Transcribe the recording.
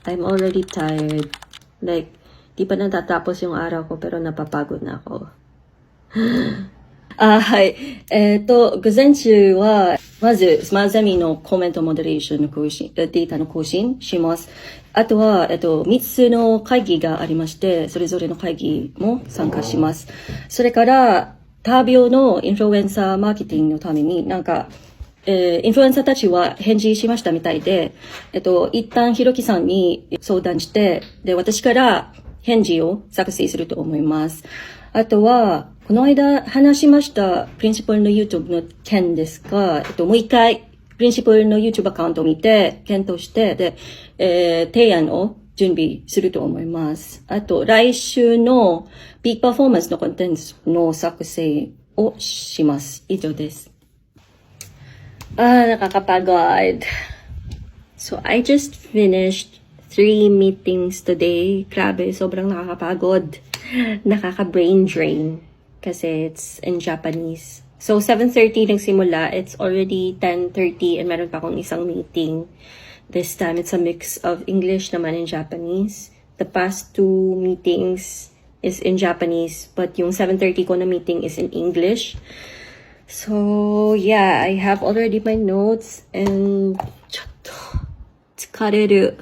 I'm already tired. Like, di pa natatapos yung araw ko pero napapagod na ako. はい。午前中は、まず、スマーザミのコメントモデレーションの更新、データの更新します。あとは、3つの会議がありまして、それぞれの会議も参加します。それから、ター病のインフルエンサーマーケティングのために、インフルエンサーたちは返事しましたみたいで、一旦ひろきさんに相談して、で、私から返事を作成すると思います。あとは、この間話しましたプリンシパルの YouTube の件ですが、もう一回プリンシパルの YouTube アカウントを見て、検討して、で、提案を準備すると思います。あと、来週のビッグパフォーマンスのコンテンツの作成をします。以上です。Nakakapagod. So, I just finished 3 meetings today. Grabe, sobrang nakakapagod. Nakaka-brain drain. Kasi it's in Japanese. So, 7:30 nagsimula. It's already 10:30 and meron pa akong isang meeting. This time, it's a mix of English naman and Japanese. The past 2 meetings is in Japanese, but yung 7:30 ko na meeting is in English. So, yeah, I have already my notes and ちょっと疲れる。